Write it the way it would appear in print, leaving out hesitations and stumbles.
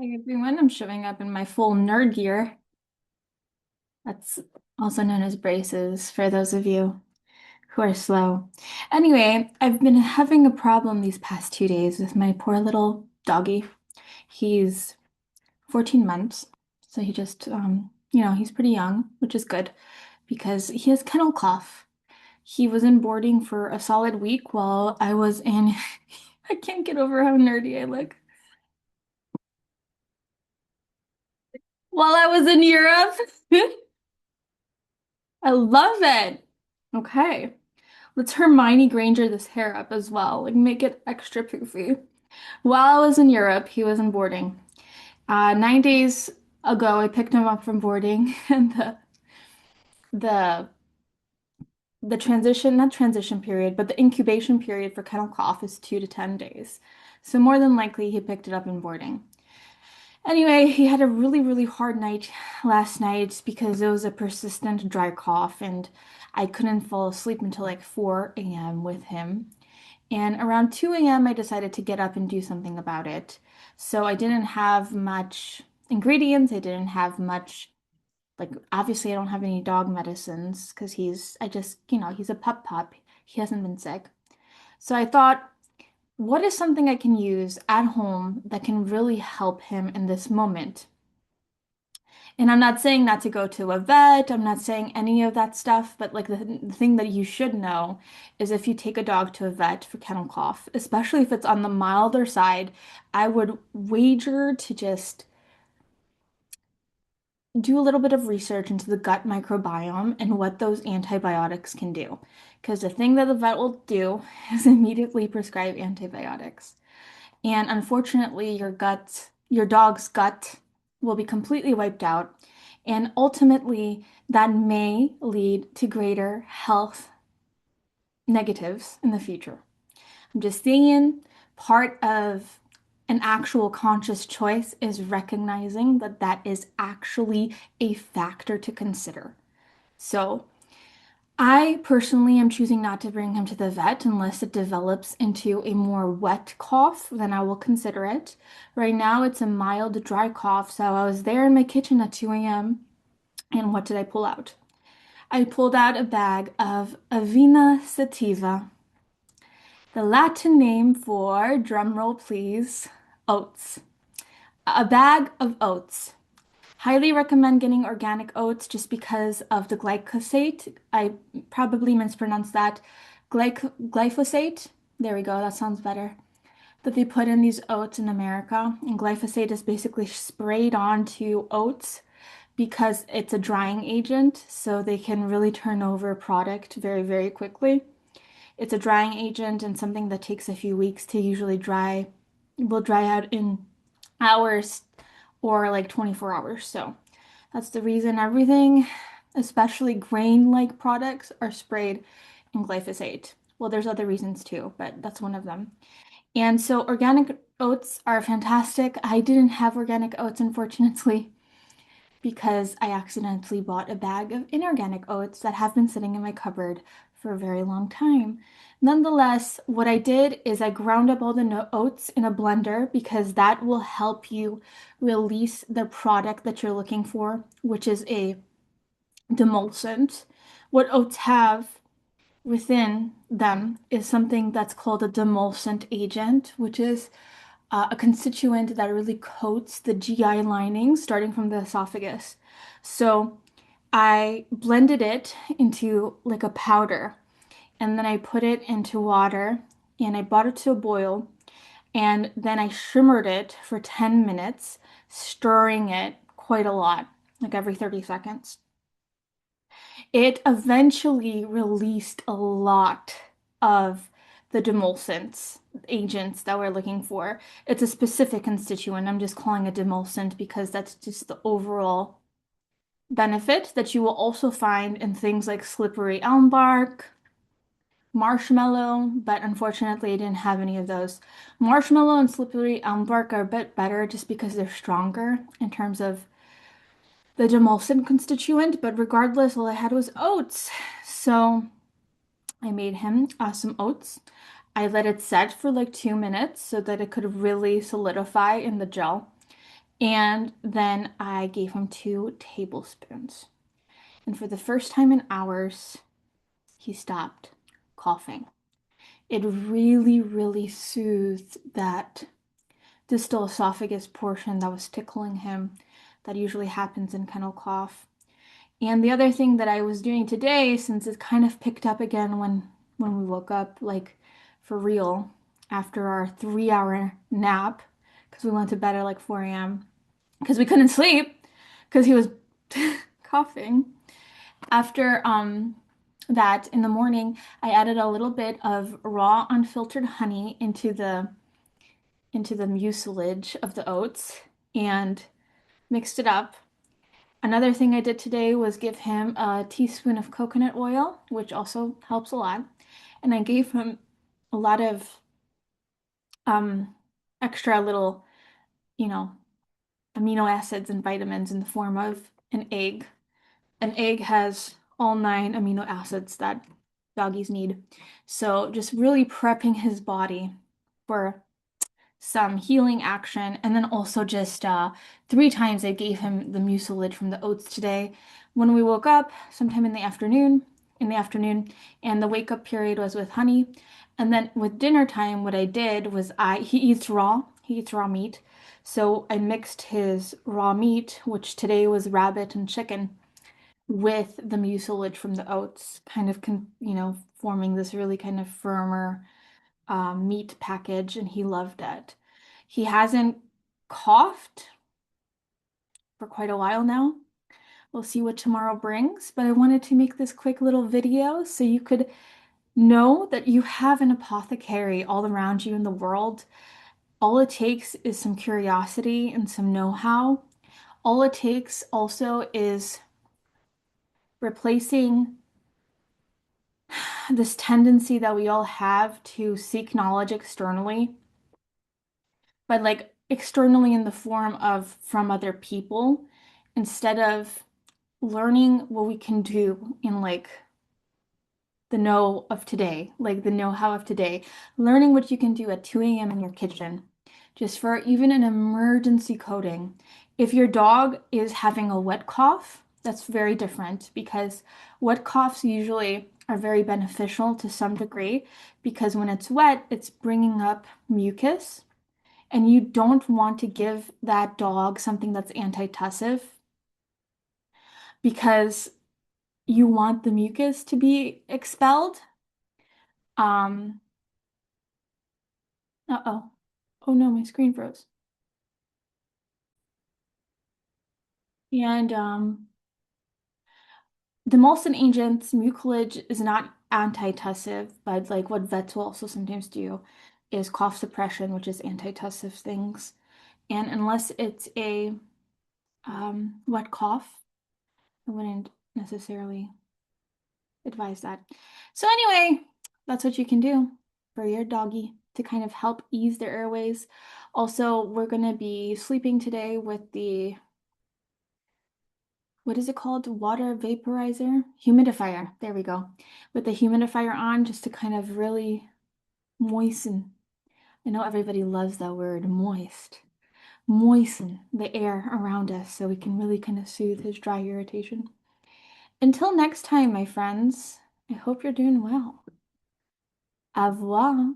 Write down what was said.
Hi everyone, I'm showing up in my full nerd gear. That's also known as braces for those of you who are slow. Anyway, I've been having a problem these past 2 days with my poor little doggy. He's 14 months, so he just, he's pretty young, which is good because he has kennel cough. He was in boarding for a solid week while I was in, I can't get over how nerdy I look. While I was in Europe. I love it. Okay. Let's Hermione Granger this hair up as well. Like make it extra poofy. While I was in Europe, he was in boarding. 9 days ago, I picked him up from boarding, and the the transition, not transition period, but the incubation period for kennel cough is 2 to 10 days. So more than likely, he picked it up in boarding. Anyway, he had a really, really hard night last night because it was a persistent dry cough, and I couldn't fall asleep until like 4 a.m. with him. And around 2 a.m., I decided to get up and do something about it. So I didn't have much ingredients. I didn't have much, like, obviously, I don't have any dog medicines because he's a pup. He hasn't been sick. So I thought, what is something I can use at home that can really help him in this moment? And I'm not saying not to go to a vet, I'm not saying any of that stuff, but like the thing that you should know is if you take a dog to a vet for kennel cough, especially if it's on the milder side, I would wager to just do a little bit of research into the gut microbiome and what those antibiotics can do. Because the thing that the vet will do is immediately prescribe antibiotics. And unfortunately, your dog's gut will be completely wiped out. And ultimately, that may lead to greater health negatives in the future. I'm just saying, part of an actual conscious choice is recognizing that that is actually a factor to consider. So, I personally am choosing not to bring him to the vet unless it develops into a more wet cough, then I will consider it. Right now, it's a mild dry cough, so I was there in my kitchen at 2 a.m. and what did I pull out? I pulled out a bag of avena sativa, the Latin name for, drumroll please, oats. A bag of oats. Highly recommend getting organic oats just because of the glyphosate. I probably mispronounced that. Glyphosate. There we go. That sounds better. That they put in these oats in America. And glyphosate is basically sprayed onto oats because it's a drying agent, so they can really turn over product very, very quickly. It's a drying agent and something that takes a few weeks to usually dry, will dry out in hours or like 24 hours. So that's the reason everything, especially grain-like products, are sprayed in glyphosate. Well, there's other reasons too, but that's one of them. And so organic oats are fantastic. I didn't have organic oats, unfortunately, because I accidentally bought a bag of inorganic oats that have been sitting in my cupboard for a very long time. Nonetheless, what I did is I ground up all the oats in a blender because that will help you release the product that you're looking for, which is a demulcent. What oats have within them is something that's called a demulcent agent, which is a constituent that really coats the GI lining starting from the esophagus. So I blended it into like a powder and then I put it into water and I brought it to a boil and then I shimmered it for 10 minutes, stirring it quite a lot, like every 30 seconds. It eventually released a lot of the demulcents agents that we're looking for. It's a specific constituent. I'm just calling it demulcent because that's just the overall benefit that you will also find in things like slippery elm bark, marshmallow, but unfortunately I didn't have any of those. Marshmallow and slippery elm bark are a bit better just because they're stronger in terms of the demulcent constituent, but regardless, all I had was oats. So I made him some oats. I let it set for like 2 minutes so that it could really solidify in the gel. And then I gave him 2 tablespoons. And for the first time in hours, he stopped coughing. It really, really soothed that distal esophagus portion that was tickling him. That usually happens in kennel cough. And the other thing that I was doing today, since it kind of picked up again when we woke up, like for real, after our 3 hour nap, because we went to bed at like 4 a.m. because we couldn't sleep because he was coughing. After that in the morning, I added a little bit of raw unfiltered honey into the mucilage of the oats and mixed it up. Another thing I did today was give him a teaspoon of coconut oil, which also helps a lot. And I gave him a lot of um, extra little, you know, amino acids and vitamins in the form of an egg. An egg has all 9 amino acids that doggies need. So just really prepping his body for some healing action. And then also just 3 times I gave him the mucilage from the oats today. When we woke up, sometime in the afternoon, and the wake up period was with honey. And then with dinner time, what I did was he eats raw meat. So I mixed his raw meat, which today was rabbit and chicken, with the mucilage from the oats, kind of, forming this really kind of firmer meat package, and he loved it. He hasn't coughed for quite a while now. We'll see what tomorrow brings, but I wanted to make this quick little video so you could know that you have an apothecary all around you in the world. All it takes is some curiosity and some know-how. All it takes also is replacing this tendency that we all have to seek knowledge externally, but like externally in the form of from other people, instead of learning what we can do in like the know of today, like the know-how of today, learning what you can do at 2 a.m. in your kitchen, just for even an emergency coding. If your dog is having a wet cough, that's very different because wet coughs usually are very beneficial to some degree because when it's wet, it's bringing up mucus, and you don't want to give that dog something that's antitussive because you want the mucus to be expelled. Um, uh-oh. Oh no, my screen froze. And demulcent agents, mucilage is not antitussive, but like what vets will also sometimes do is cough suppression, which is antitussive things. And unless it's a wet cough, I wouldn't necessarily advise that. So anyway, that's what you can do for your doggy to kind of help ease their airways. Also, we're gonna be sleeping today with the, what is it called? Water vaporizer? Humidifier. There we go. With the humidifier on just to kind of really moisten. I know everybody loves that word, moist. Moisten the air around us so we can really kind of soothe his dry irritation. Until next time, my friends, I hope you're doing well. Au revoir.